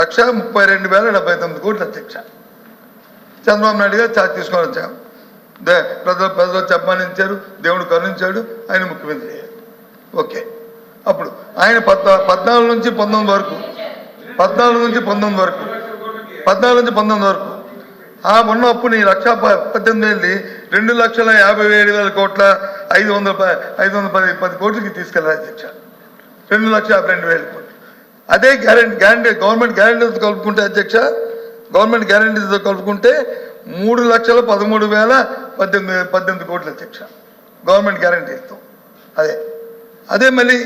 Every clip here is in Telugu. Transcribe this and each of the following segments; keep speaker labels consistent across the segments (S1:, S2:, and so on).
S1: 1,32,079 కోట్లు అధ్యక్ష. చంద్రబాబు నాయుడు గారు ఛార్జ్ తీసుకొని వచ్చాం. ప్రజలు చెప్పమనించారు, దేవుడు కరుణించాడు, ఆయన ముఖ్యమంత్రి అయ్యారు. ఓకే. అప్పుడు ఆయన 14 నుంచి 19 వరకు ఆ ఉన్న అప్పుడు 1,18,000 2,57,000 కోట్ల 510 కోట్లకి తీసుకెళ్ళారు అధ్యక్ష. 2,52,000 కోట్లు. అదే గ్యారంటీ గవర్నమెంట్ గ్యారంటీతో కలుపుకుంటే అధ్యక్ష, గవర్నమెంట్ గ్యారంటీతో కలుపుకుంటే 3,13,018 కోట్లు అధ్యక్ష గవర్నమెంట్ గ్యారంటీతో. అదే మళ్ళీ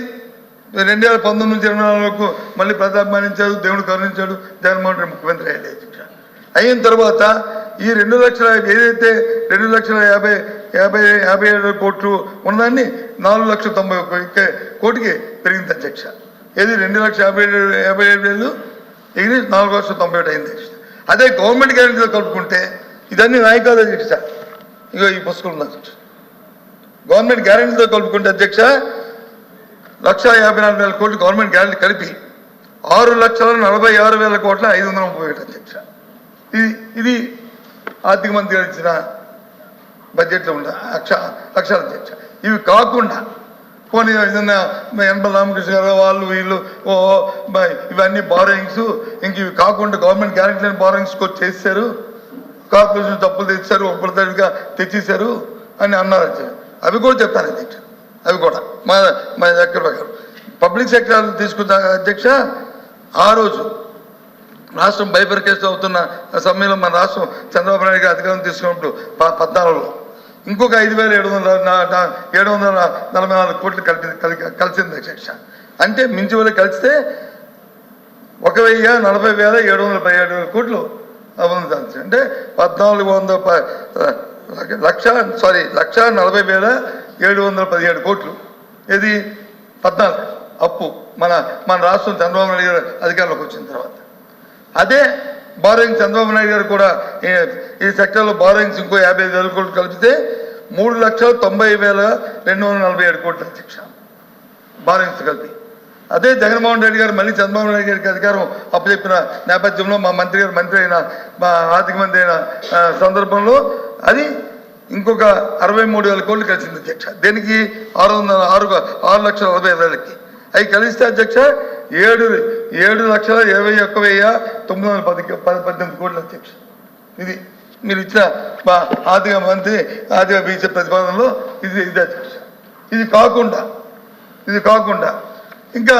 S1: 2019 నుంచి 24 వరకు మళ్ళీ ప్రతాపమానించాడు, దేవుడు కరుణించాడు, జగన్మోహన్ రెడ్డి ముఖ్యమంత్రి అయ్యాడు అధ్యక్ష. అయిన తర్వాత ఈ 2 లక్షల ఏదైతే 2,50,57 కోట్లు ఉన్నదాన్ని 4,90,000 కోటికి పెరిగింది అధ్యక్ష. ఏది 2,57,000 ఎగిరి 4,91 అయింది అధ్యక్ష. అదే గవర్నమెంట్ గ్యారంటీతో కలుపుకుంటే ఇదన్నీ నాయకాలు అధ్యక్ష. ఇగో ఈ పుస్తకం ఉంది అధ్యక్ష. గవర్నమెంట్ గ్యారంటీతో కలుపుకుంటే అధ్యక్ష 1,54,000 కోట్లు గవర్నమెంట్ గ్యారంటీ కలిపి 6,46,000 కోట్ల 531 అధ్యక్ష. ఇది ఆర్థిక మంత్రి గారు ఇచ్చిన బడ్జెట్లో ఉన్న లక్షల అధ్యక్ష. ఇవి కాకుండా పోనీ ఏదన్నా యనమల రామకృష్ణ గారు వాళ్ళు వీళ్ళు ఇవన్నీ బారోయింగ్స్, ఇంక ఇవి కాకుండా గవర్నమెంట్ గ్యారంటీ లేని బారోయింగ్స్ చేశారు, కార్పొరేషన్ తప్పులు తెచ్చారు, ఒప్పటిగా తెచ్చేశారు అని అన్నారు అధ్యక్ష. అవి కూడా చెప్తాను అధ్యక్ష. అవి కూడా మా దగ్గర ప్రకారం పబ్లిక్ సెక్టర్ తీసుకున్న అధ్యక్ష. ఆ రోజు రాష్ట్రం బైఫర్కేషన్ అవుతున్న సమయంలో మన రాష్ట్రం చంద్రబాబు నాయుడు గారు అధికారం తీసుకున్నప్పుడు 14లో ఇంకొక 5,744 కోట్లు కలిసింది అధ్యక్ష. అంటే మించి వాళ్ళు కలిస్తే 1,40,717 కోట్లు అవుతుంది. అంటే 1,40,717 కోట్లు. ఇది 14 అప్పు మన రాష్ట్రం చంద్రబాబు నాయుడు గారు అధికారంలోకి వచ్చిన తర్వాత. అదే బారోయింగ్ చంద్రబాబు నాయుడు గారు కూడా ఈ సెక్టర్లో బారోయింగ్స్ ఇంకో 55,000 కోట్లు కలిపితే 3,90,247 కోట్లు అధ్యక్ష బారోయింగ్స్ కలిపి. అదే జగన్మోహన్ రెడ్డి గారు మళ్ళీ చంద్రబాబు నాయుడు గారికి అధికారం అప్పచెప్పిన నేపథ్యంలో మా మంత్రి అయిన మా ఆర్థిక మంత్రి అయిన సందర్భంలో అది ఇంకొక 63,000 కోట్లు కలిసింది అధ్యక్ష. దేనికి 6,40,000కి అవి కలిస్తే అధ్యక్ష 7,21,918 కోట్లు అధ్యక్ష. ఇది మీరు ఇచ్చిన మా ఆర్థిక మంత్రి ఆర్థిక బీసీ ప్రతిపాదనలో ఇది అధ్యక్ష. ఇది కాకుండా ఇంకా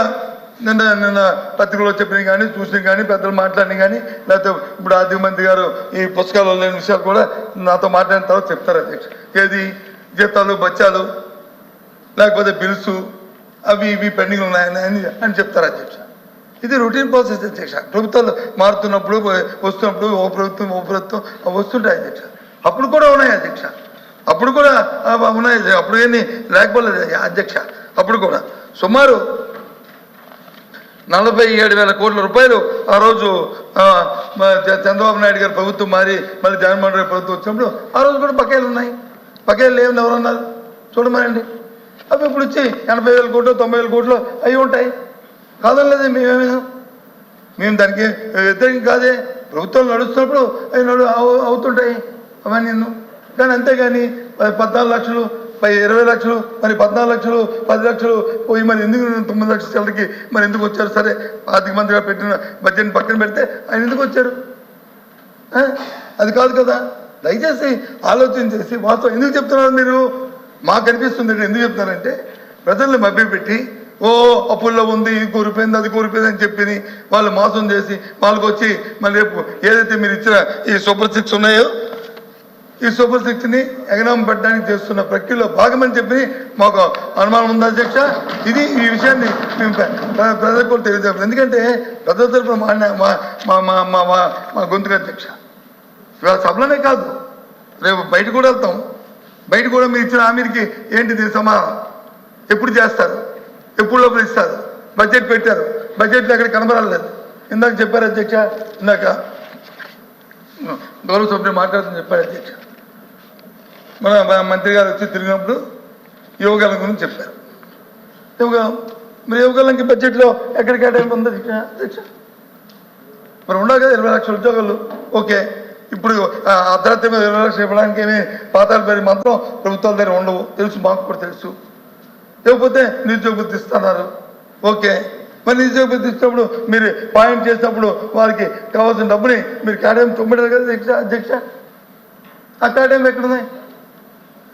S1: నిన్న పత్రికలో చెప్పిన కానీ చూసిన కానీ పెద్దలు మాట్లాడిన కానీ లేకపోతే ఇప్పుడు ఆర్థిక మంత్రి గారు ఈ పుస్తకాల్లో లేని విషయాలు కూడా నాతో మాట్లాడిన తర్వాత చెప్తారు అధ్యక్ష. ఏది జీతాలు బచ్చాలు లేకపోతే బిల్సు అవి ఇవి పెండింగ్ ఉన్నాయని చెప్తారు అధ్యక్ష. ఇది రొటీన్ ప్రాసెస్ అధ్యక్ష. ప్రభుత్వాలు మారుతున్నప్పుడు వస్తున్నప్పుడు ఓ ప్రభుత్వం వస్తుంటాయి అధ్యక్ష. అప్పుడు కూడా ఉన్నాయి అధ్యక్ష. అప్పుడు కూడా ఉన్నాయి. అప్పుడు ఏమీ లేకపోలేదు అధ్యక్ష. అప్పుడు కూడా సుమారు 47,000 కోట్ల రూపాయలు ఆ రోజు చంద్రబాబు నాయుడు గారి ప్రభుత్వం మారి మళ్ళీ జగన్మోహన్ రెడ్డి ప్రభుత్వం వచ్చినప్పుడు ఆ రోజు కూడా బకాయిలు ఉన్నాయి. బకాయిలు లేవని ఎవరన్నారు చూడమనండి. అవి ఇప్పుడు వచ్చి 80,000 కోట్లు 90,000 కోట్లు అవి ఉంటాయి. కాదనలేదు మేము దానికి వ్యతిరేకం కాదే. ప్రభుత్వాలు నడుస్తున్నప్పుడు అవి అవుతుంటాయి అవన్నీ. కానీ అంతేగాని 14 లక్షలు 20 లక్షలు మరి 14 లక్షలు 10 లక్షలు పోయి మరి ఎందుకు 9 లక్షల చిల్లరకి మరి ఎందుకు వచ్చారు? సరే ఆర్థిక మంత్రిగా పెట్టిన బడ్జెట్ని పక్కన పెడితే ఆయన ఎందుకు వచ్చారు? అది కాదు కదా. దయచేసి ఆలోచన చేసి వాస్తవం ఎందుకు చెప్తున్నారు మీరు? మాకు అనిపిస్తుంది ఎందుకు చెప్తున్నారంటే ప్రజల్ని మభ్యపెట్టి అప్పుల్లో ఉంది, ఇది కూరిపోయింది, అది కూరిపోయింది అని చెప్పి వాళ్ళు మోసం చేసి వాళ్ళకి వచ్చి మళ్ళీ రేపు ఏదైతే మీరు ఇచ్చిన ఈ సూపర్ 6 ఉన్నాయో ఈ సూపర్ 6ని ఎగనామం పెట్టడానికి చేస్తున్న ప్రక్రియలో భాగమని చెప్పి మాకు అనుమానం ఉంది అధ్యక్ష. ఈ విషయాన్ని మేము ప్రజలకు కూడా తెలియజేస్తాం. ఎందుకంటే ప్రజల తరఫున మా గొంతుకు అధ్యక్ష. ఇవాళ సభలోనే కాదు, రేపు బయట కూడా వెళ్తాం. బయట కూడా మీరు ఇచ్చిన హామీకి ఏంటిది సమాధానం? ఎప్పుడు చేస్తారు? ఎప్పుడు లోపల ఇస్తారు? బడ్జెట్ పెట్టారు, బడ్జెట్లో ఎక్కడ కనబడలేదు. ఇందాక చెప్పారు అధ్యక్ష, ఇందాక గౌరవ సభ్యులు మాట్లాడుతూ చెప్పారు అధ్యక్ష. మన మంత్రి గారు వచ్చి తిరిగినప్పుడు యువగలం గురించి చెప్పారు. యువగలం మరి యువగలంకి బడ్జెట్లో ఎక్కడ కేటాయింపు ఉంది అధ్యక్ష? మరి ఉండాలి కదా 20 లక్షల ఉద్యోగాలు. ఓకే, ఇప్పుడు అర్ధరాత్రి మీద 20 లక్షలు ఇవ్వడానికి ఏమి పాతాల పేరు మాత్రం ప్రభుత్వాల దగ్గర ఉండవు, తెలుసు, మాకు కూడా తెలుసు. లేకపోతే నిరుద్యోగ భృతి ఇస్తున్నారు. ఓకే, మరి నిరుద్యోగ భృతి ఇచ్చినప్పుడు మీరు పాయింట్ చేసినప్పుడు వారికి కావాల్సిన డబ్బుని మీరు కేటాయింపు చూపెట్టారు కదా అధ్యక్ష. ఆ కేటాయింపు ఎక్కడున్నాయి?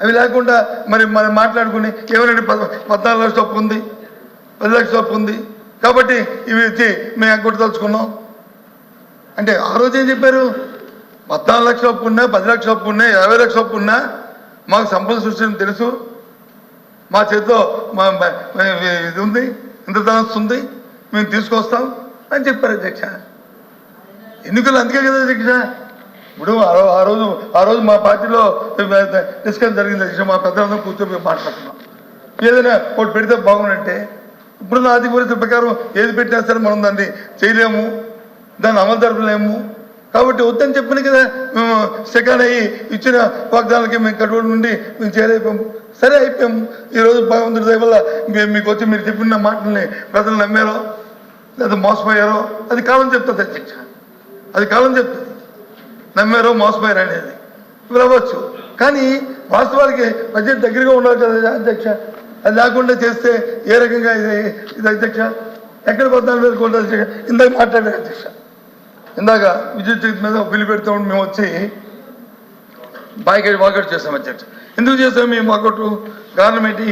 S1: అవి లేకుండా మరి మనం మాట్లాడుకుని ఎవరైనా 14 లక్షల అప్పు ఉంది, 10 లక్షల అప్పు ఉంది కాబట్టి ఇవి ఇచ్చి మేము ఎగ్గొట్టి తలుచుకున్నాం అంటే ఆ రోజు ఏం చెప్పారు? 14 లక్షల అప్పు ఉన్నా, 10 లక్షల అప్పు ఉన్నా, 20 లక్షల అప్పు ఉన్నా మాకు సంపద సృష్టి తెలుసు, మా చేతిలో ఇది ఉంది, ఇంద్రధనస్సు ఉంది, మేము తీసుకొస్తాం అని చెప్పారు అధ్యక్ష. ఎన్నికలు అందుకే కదా అధ్యక్ష. ఇప్పుడు ఆ రోజు మా పార్టీలో డిస్కషన్ జరిగింది అధ్యక్ష. మా పెద్దలందరూ కూర్చొని మాట్లాడుతున్నాం, ఏదైనా ఒకటి పెడితే బాగుందంటే ఇప్పుడు నా ఆర్థిక పరిస్థితి ప్రకారం ఏది పెట్టినా సరే మనం దాన్ని చేయలేము, దాన్ని అమలు జరపలేము. కాబట్టి వద్దని చెప్పిన కదా మేము సెకండ్ అయ్యి ఇచ్చిన వాగ్దానాలకి మేము కట్టుబడి నుండి మేము చేయలేకపోయాము. సరే అయిపోయాము. ఈరోజు భగవంతుడి దయ వల్ల మీకు వచ్చి మీరు చెప్పిన మాటల్ని ప్రజలు నమ్మారో లేదా మోసపోయారో అది కాలం చెప్తుంది అధ్యక్ష. అది కాలం చెప్తుంది నమ్మారో మోసపోయారో అనేది అవ్వచ్చు. కానీ వాస్తవానికి బడ్జెట్ దగ్గరగా ఉండాలి కదా అధ్యక్ష. అది లేకుండా చేస్తే ఏ రకంగా ఇది అధ్యక్ష? ఎక్కడ 14,000 కోట్లు అధ్యక్ష? ఇందాక మాట్లాడారు అధ్యక్ష. ఇందాక విద్యుత్ శక్తి మీద బిల్లు పెడతా ఉండి మేము వచ్చి వాకౌట్ చేస్తాం అధ్యక్ష. ఎందుకు చేస్తాం మేము వాకౌట్? కారణం ఏంటి?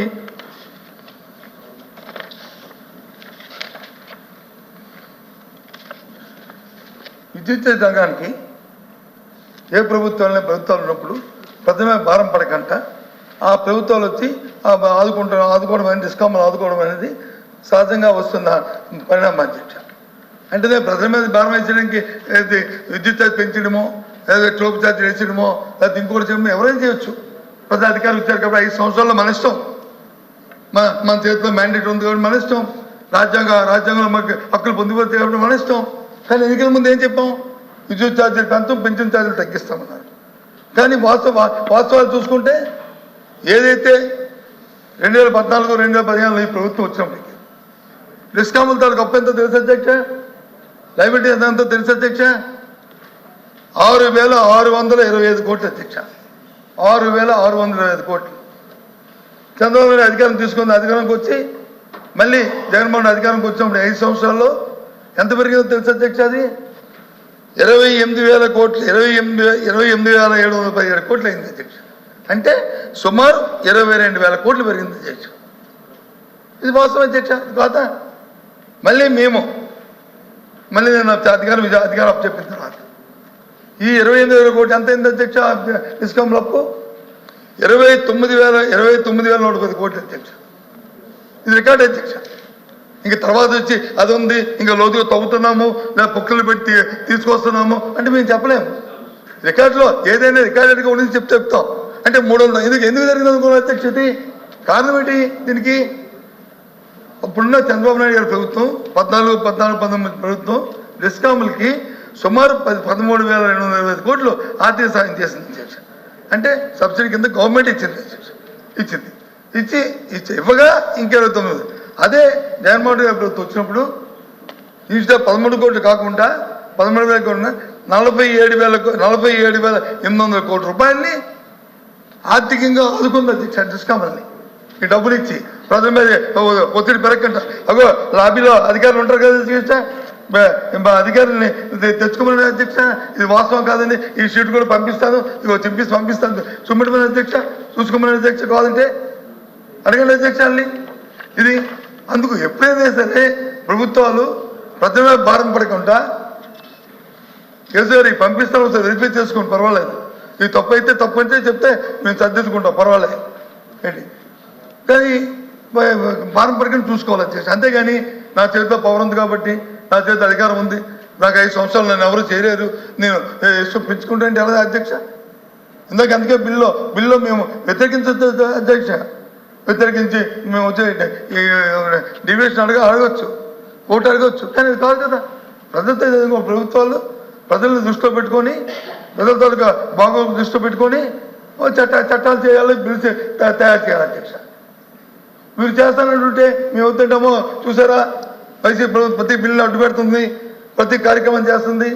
S1: విద్యుత్ రంగానికి ఏ ప్రభుత్వాలు ఉన్నప్పుడు ప్రథమ భారం పడకంట ఆ ప్రభుత్వాలు వచ్చి ఆదుకోవడం అనేది, డిస్కామ్లు ఆదుకోవడం అనేది సహజంగా వస్తున్న పరిణామం అధ్యక్ష. అంటే ప్రజల మీద భారం వేసడానికి విద్యుత్ ఛార్జ్ పెంచడమో లేదా ట్రోప్ ఛార్జ్ వేసడమో లేదా ఇంకోటి చేయడమో ఎవరైనా చేయొచ్చు. ప్రజా అధికారులు ఇచ్చారు కాబట్టి 5 సంవత్సరాల్లో మన ఇష్టం, మన చేతిలో మ్యాండేట్ ఉంది కాబట్టి మన ఇష్టం, రాజ్యాంగంలో మనకి హక్కులు పొందిపోతాయి కాబట్టి మన ఇష్టం. కానీ ఎన్నికల ముందు ఏం చెప్పాం? విద్యుత్ ఛార్జీలు పెంచం, పెన్షన్ ఛార్జీలు తగ్గిస్తామన్నారు. కానీ వాస్తవాలు చూసుకుంటే ఏదైతే 2014, 2015 ఈ ప్రభుత్వం వచ్చినప్పటికీ డిస్కాముల తాలూకు అప్పు ఎంతో తెలుసు అధ్యక్ష? లైబిలిటీ ఎంతో తెలుసు అధ్యక్ష? 6,625 కోట్లు అధ్యక్ష. 6,625 కోట్లు. చంద్రబాబు నాయుడు అధికారం తీసుకున్న అధికారంకి వచ్చి మళ్ళీ జగన్మోహన్ అధికారంకి వచ్చినప్పుడు 5 సంవత్సరాల్లో ఎంత పెరిగిందో తెలుసు అధ్యక్ష? అది 28,000 కోట్లు, 28,717 కోట్లు అయింది అధ్యక్ష. అంటే సుమారు 22,000 కోట్లు పెరిగింది అధ్యక్ష. ఇది వాస్తవం అధ్యక్ష కాదా? మళ్ళీ నేను అధికారం చెప్పిన తర్వాత ఈ 28,000 కోట్లు ఎంత అయింది అధ్యక్ష? డిస్కామ్ల అప్పు 29,110 కోట్లు అధ్యక్ష. ఇది రికార్డ్ అధ్యక్ష. ఇంక తర్వాత వచ్చి అది ఉంది, ఇంకా లోతుగా తవ్వుతున్నాము, లేదా పుక్కలు పెట్టి తీసుకొస్తున్నాము అంటే మేము చెప్పలేము. రికార్డులో ఏదైనా రికార్డెడ్గా ఉండేది చెప్తాం. అంటే 300 ఎందుకు జరిగింది అనుకున్న అధ్యక్ష? కారణం ఏంటి దీనికి? అప్పుడున్న చంద్రబాబు నాయుడు గారి ప్రభుత్వం 14-19 ప్రభుత్వం డిస్కాములకి సుమారు 13,225 కోట్లు ఆర్థిక సాయం చేసింది అధ్యక్ష. అంటే సబ్సిడీ కింద గవర్నమెంట్ ఇచ్చింది అధ్యక్ష. ఇచ్చి ఇవ్వగా ఇంకెరుగుతుంది. అదే జగన్మోహన్ రెడ్డి గారి ప్రభుత్వం వచ్చినప్పుడు ఇన్స్టా 13 కోట్లు కాకుండా 13,000 కోట్లు 47,800 కోట్ల రూపాయలని ఆర్థికంగా ఆదుకుంది అధ్యక్ష డిస్కామ్లని. ఈ డబ్బులు ఇచ్చి ప్రజల మీద ఒత్తిడి పెరగకుండా అగో లాబీలో అధికారులు ఉంటారు కదా అధ్యక్ష, అధికారులని తెచ్చుకోమని అధ్యక్ష. ఇది వాస్తవం కాదండి, ఈ షీట్ కూడా పంపిస్తాను, ఇగో పంపిస్తాను చూపెట్టమని అధ్యక్ష, చూసుకోమని అధ్యక్ష. కాదంటే అడగండి అధ్యక్ష అని. ఇది అందుకు ఎప్పుడైనా సరే ప్రభుత్వాలు ప్రజల మీద భారం పడకుండా కేసీఆర్ పంపిస్తాము సార్ వెరిఫై చేసుకోండి పర్వాలేదు, ఇది తప్పు అయితే తప్పు అంటే చెప్తే మేము సర్దిద్దుకుంటాం పర్వాలేదు ఏంటి. కానీ భారం పడకుండా చూసుకోవాలి అధ్యక్ష. అంతేగాని నా చేతిలో పవర్ ఉంది కాబట్టి, నా చేతిలో అధికారం ఉంది, నాకు 5 సంవత్సరాలు నన్ను ఎవరు చేయలేరు, నేను పెంచుకుంటే ఎలా అధ్యక్ష? అందుకే బిల్లులో మేము వ్యతిరేకించవచ్చు అధ్యక్ష. వ్యతిరేకించి మేము వచ్చే డివియేషన్ అడగవచ్చు, ఓటు అడగవచ్చు. కానీ అది కాదు కదా. ప్రజలతో ప్రభుత్వాలు ప్రజలను దృష్టిలో పెట్టుకొని, ప్రజల తాలూకా బాగోగులు దృష్టిలో పెట్టుకొని చట్టాలు చేయాలి, బిల్లు తయారు చేయాలి అధ్యక్ష. మీరు చేస్తానంటుంటే మేము వద్దంటామో చూసారా, వైసీపీ ప్రభుత్వం ప్రతి బిల్లు అడ్డు పెడుతుంది, ప్రతి కార్యక్రమం చేస్తుంది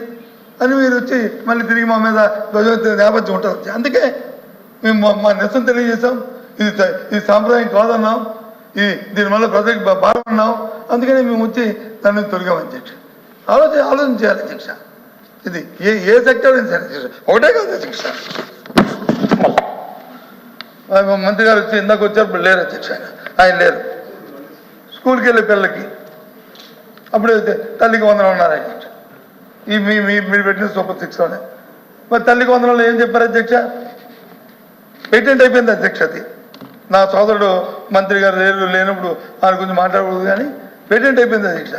S1: అని మీరు వచ్చి మళ్ళీ తిరిగి మా మీద ధ్వజమెత్తే నేపథ్యం ఉంటుంది. అందుకే మేము మా నిరసన తెలియజేశాం. ఇది సాంప్రదాయం కాదన్నాం, దీనివల్ల ప్రజలకు భారం ఉన్నాం. అందుకని మేము వచ్చి దాన్ని తొలగాం అధ్యక్ష. ఆలోచన చేయాలి అధ్యక్ష. ఇది ఏ సెక్టర్ అధ్యక్ష, ఒకటే కాదు అధ్యక్ష. మంత్రి గారు వచ్చి ఇందాక వచ్చారు, ఇప్పుడు లేరు అధ్యక్ష. ఆయన లేరు. స్కూల్కి వెళ్ళే పిల్లలకి అప్పుడు తల్లికి వందనం ఉన్నారు అధ్యక్ష. మీరు పెట్టిన సూపర్ 6లోనే మరి తల్లికి వందనంలో ఏం చెప్పారు అధ్యక్ష? పేటెంట్ అయిపోయింది అధ్యక్ష. అది నా సోదరుడు మంత్రి గారు లేనప్పుడు ఆయన గురించి మాట్లాడకూడదు, కానీ పేటెంట్ అయిపోయింది అధ్యక్ష.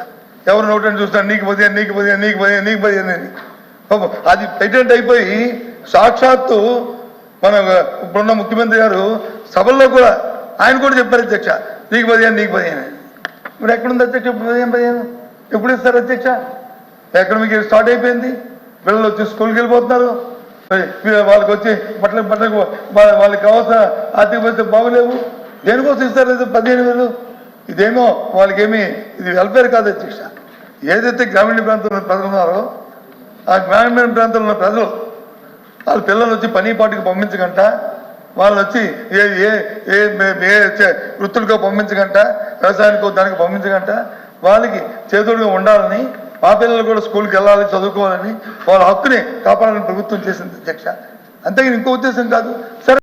S1: ఎవరు నోటని చూస్తాను నీకు 15 అని. అది పేటెంట్ అయిపోయి సాక్షాత్తు మన ఇప్పుడున్న ముఖ్యమంత్రి గారు సభల్లో కూడా ఆయన కూడా చెప్పారు అధ్యక్ష, నీకు 15 అని. ఇప్పుడు ఎక్కడుంది అధ్యక్ష? 15 ఎప్పుడు ఇస్తారు అధ్యక్ష? ఎకడమిక్ ఇయర్ స్టార్ట్ అయిపోయింది, పిల్లలు వచ్చి స్కూల్కి వెళ్ళిపోతున్నారు. వాళ్ళకి వచ్చి బట్టలకు వాళ్ళకి కావాల్సిన ఆర్థిక పరిస్థితి బాగోలేవు. దేనికోసం ఇస్తారు 15,000? ఇదేమో వాళ్ళకేమీ ఇది వెల్ఫేర్ కాదు అధ్యక్ష. ఏదైతే గ్రామీణ ప్రాంతంలో ప్రజలు ఉన్నారో ఆ గ్రామీణ ప్రాంతంలో ఉన్న ప్రజలు వాళ్ళ పిల్లలు వచ్చి పని పాటికి పంపించకంట, వాళ్ళు వచ్చి ఏ వృత్తులకో పంపించకంట, వ్యవసాయానికో దానికి పంపించకంట, వాళ్ళకి చేతుడుగా ఉండాలని, మా పిల్లలు కూడా స్కూల్కి వెళ్ళాలి, చదువుకోవాలని, వాళ్ళ హక్కుని కాపాడాలని ప్రభుత్వం చేసింది అధ్యక్ష. అంతేగాని ఇంకో ఉద్దేశం కాదు. సరే